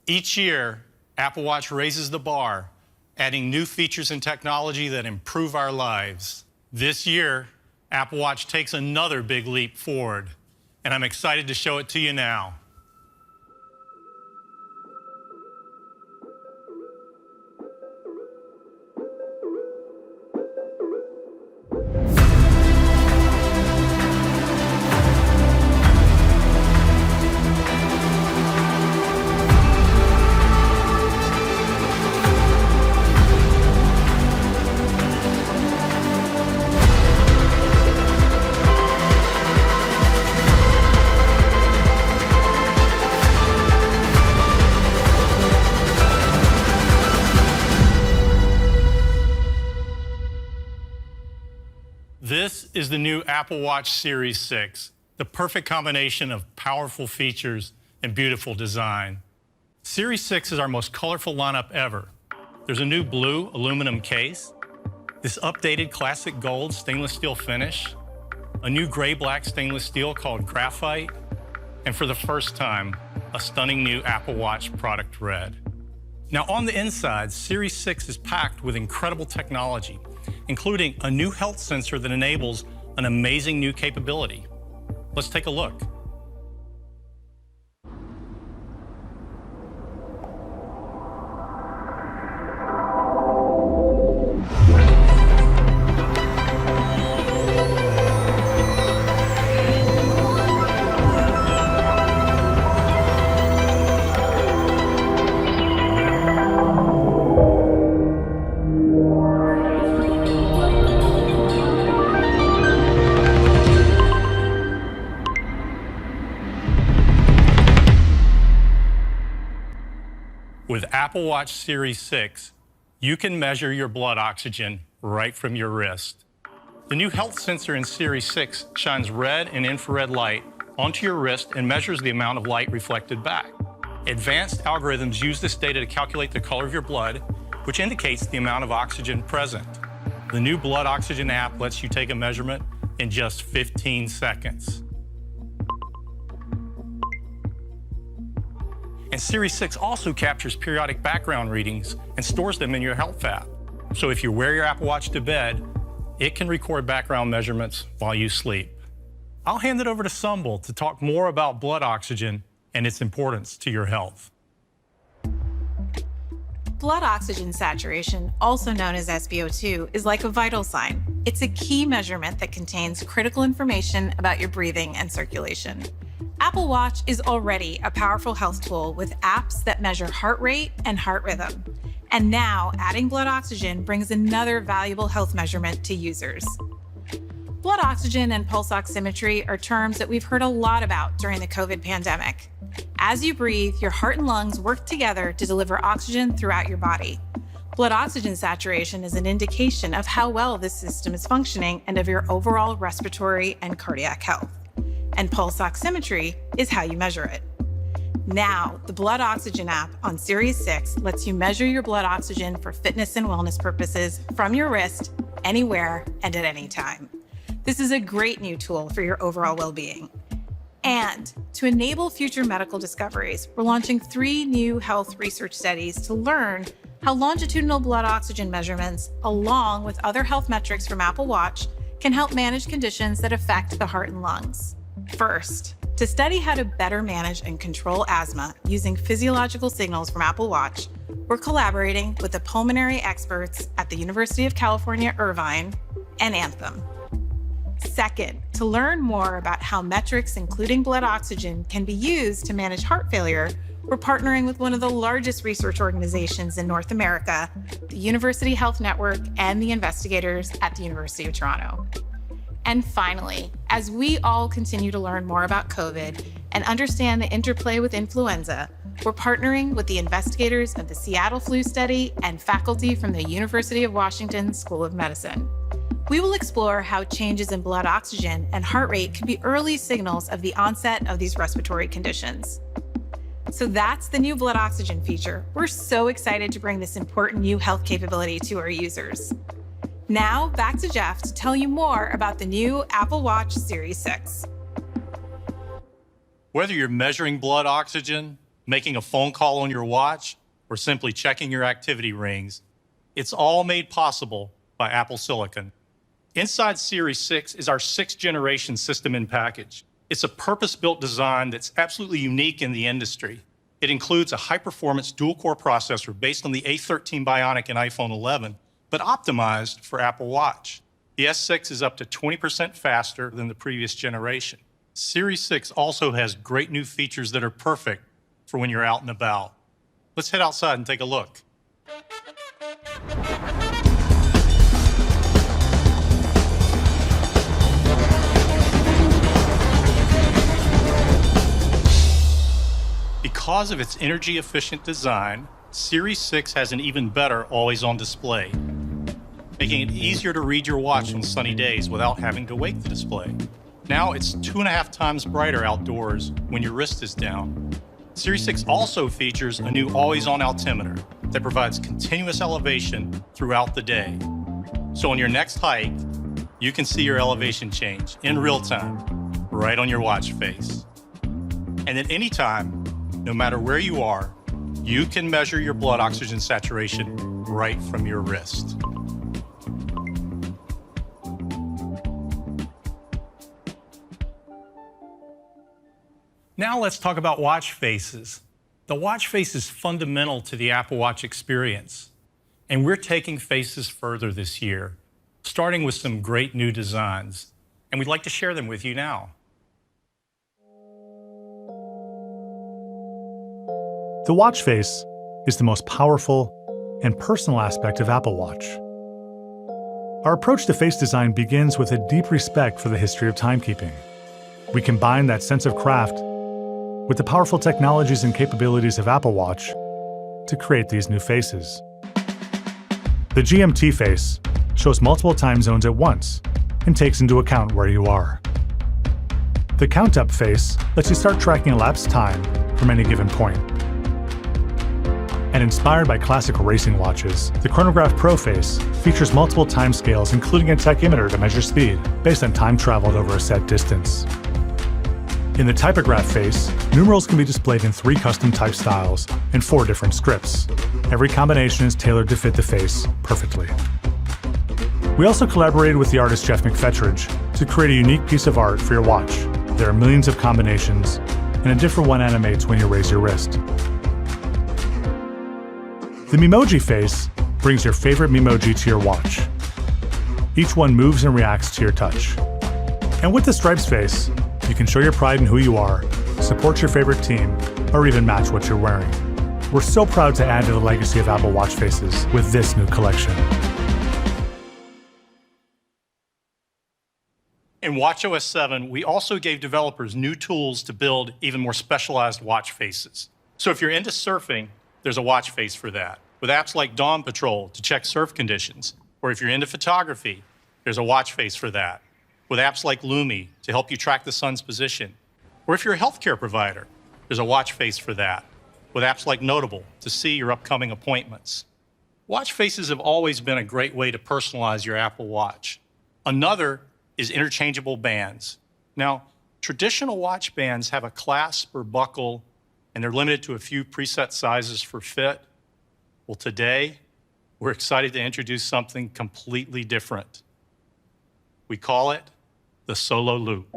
Each year, Apple Watch raises the bar, adding new features and technology that improve our lives. This year, Apple Watch takes another big leap forward, and I'm excited to show it to you now. This is the new Apple Watch Series 6, the perfect combination of powerful features and beautiful design. Series 6 is our most colorful lineup ever. There's a new blue aluminum case, this updated classic gold stainless steel finish, a new gray-black stainless steel called graphite, and for the first time, a stunning new Apple Watch product red. Now on the inside, Series 6 is packed with incredible technology, including a new health sensor that enables an amazing new capability. Let's take a look. With Apple Watch Series 6, you can measure your blood oxygen right from your wrist. The new health sensor in Series 6 shines red and infrared light onto your wrist and measures the amount of light reflected back. Advanced algorithms use this data to calculate the color of your blood, which indicates the amount of oxygen present. The new blood oxygen app lets you take a measurement in just 15 seconds. And Series 6 also captures periodic background readings and stores them in your Health app. So if you wear your Apple Watch to bed, it can record background measurements while you sleep. I'll hand it over to Sumbul to talk more about blood oxygen and its importance to your health. Blood oxygen saturation, also known as SpO2, is like a vital sign. It's a key measurement that contains critical information about your breathing and circulation. Apple Watch is already a powerful health tool with apps that measure heart rate and heart rhythm. And now, adding blood oxygen brings another valuable health measurement to users. Blood oxygen and pulse oximetry are terms that we've heard a lot about during the COVID pandemic. As you breathe, your heart and lungs work together to deliver oxygen throughout your body. Blood oxygen saturation is an indication of how well this system is functioning and of your overall respiratory and cardiac health. And pulse oximetry is how you measure it. Now, the Blood Oxygen app on Series 6 lets you measure your blood oxygen for fitness and wellness purposes from your wrist, anywhere, and at any time. This is a great new tool for your overall well-being. And to enable future medical discoveries, we're launching 3 new health research studies to learn how longitudinal blood oxygen measurements, along with other health metrics from Apple Watch, can help manage conditions that affect the heart and lungs. First, to study how to better manage and control asthma using physiological signals from Apple Watch, we're collaborating with the pulmonary experts at the University of California, Irvine and Anthem. Second, to learn more about how metrics, including blood oxygen, can be used to manage heart failure, we're partnering with one of the largest research organizations in North America, the University Health Network, and the investigators at the University of Toronto. And finally, as we all continue to learn more about COVID and understand the interplay with influenza, we're partnering with the investigators of the Seattle Flu Study and faculty from the University of Washington School of Medicine. We will explore how changes in blood oxygen and heart rate can be early signals of the onset of these respiratory conditions. So that's the new blood oxygen feature. We're so excited to bring this important new health capability to our users. Now, back to Jeff to tell you more about the new Apple Watch Series 6. Whether you're measuring blood oxygen, making a phone call on your watch, or simply checking your activity rings, it's all made possible by Apple Silicon. Inside Series 6 is our 6th generation system in package. It's a purpose-built design that's absolutely unique in the industry. It includes a high-performance dual-core processor based on the A13 Bionic in iPhone 11, but optimized for Apple Watch. The S6 is up to 20% faster than the previous generation. Series 6 also has great new features that are perfect for when you're out and about. Let's head outside and take a look. Because of its energy-efficient design, Series 6 has an even better always-on display, making it easier to read your watch on sunny days without having to wake the display. Now it's 2.5 times brighter outdoors when your wrist is down. Series 6 also features a new always-on altimeter that provides continuous elevation throughout the day. So on your next hike, you can see your elevation change in real time, right on your watch face. And at any time, no matter where you are, you can measure your blood oxygen saturation right from your wrist. Now let's talk about watch faces. The watch face is fundamental to the Apple Watch experience, and we're taking faces further this year, starting with some great new designs, and we'd like to share them with you now. The watch face is the most powerful and personal aspect of Apple Watch. Our approach to face design begins with a deep respect for the history of timekeeping. We combine that sense of craft with the powerful technologies and capabilities of Apple Watch to create these new faces. The GMT face shows multiple time zones at once and takes into account where you are. The Count Up face lets you start tracking elapsed time from any given point. And inspired by classic racing watches, the Chronograph Pro face features multiple time scales, including a tachymeter to measure speed based on time traveled over a set distance. In the Typograph face, numerals can be displayed in 3 custom type styles and 4 different scripts. Every combination is tailored to fit the face perfectly. We also collaborated with the artist Jeff McFetridge to create a unique piece of art for your watch. There are millions of combinations, and a different one animates when you raise your wrist. The Memoji face brings your favorite Memoji to your watch. Each one moves and reacts to your touch. And with the Stripes face, you can show your pride in who you are, support your favorite team, or even match what you're wearing. We're so proud to add to the legacy of Apple Watch faces with this new collection. In watchOS 7, we also gave developers new tools to build even more specialized watch faces. So if you're into surfing, there's a watch face for that, with apps like Dawn Patrol to check surf conditions. Or if you're into photography, there's a watch face for that, with apps like Lumi to help you track the sun's position. Or if you're a healthcare provider, there's a watch face for that, with apps like Notable to see your upcoming appointments. Watch faces have always been a great way to personalize your Apple Watch. Another is interchangeable bands. Now, traditional watch bands have a clasp or buckle, and they're limited to a few preset sizes for fit. Well, today, we're excited to introduce something completely different. We call it the Solo Loop.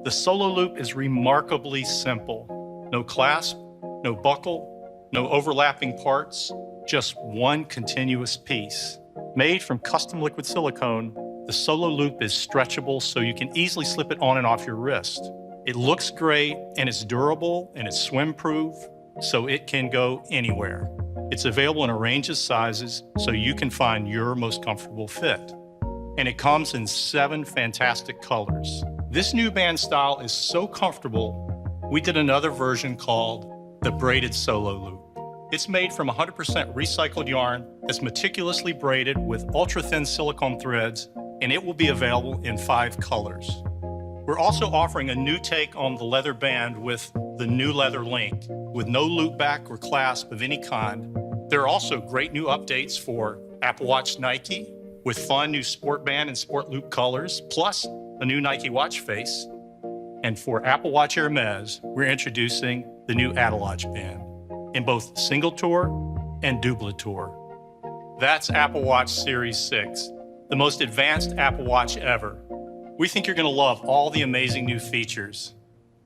The Solo Loop is remarkably simple. No clasp, no buckle, no overlapping parts, just one continuous piece. Made from custom liquid silicone, the Solo Loop is stretchable so you can easily slip it on and off your wrist. It looks great, and it's durable, and it's swim-proof, so it can go anywhere. It's available in a range of sizes, so you can find your most comfortable fit. And it comes in 7 fantastic colors. This new band style is so comfortable, we did another version called the Braided Solo Loop. It's made from 100% recycled yarn that's meticulously braided with ultra-thin silicone threads, and it will be available in 5 colors. We're also offering a new take on the leather band with the new leather link, with no loop back or clasp of any kind. There are also great new updates for Apple Watch Nike, with fun new sport band and sport loop colors, plus a new Nike watch face. And for Apple Watch Hermes, we're introducing the new Attelage band, in both single tour and doublet tour. That's Apple Watch Series 6, the most advanced Apple Watch ever. We think you're going to love all the amazing new features.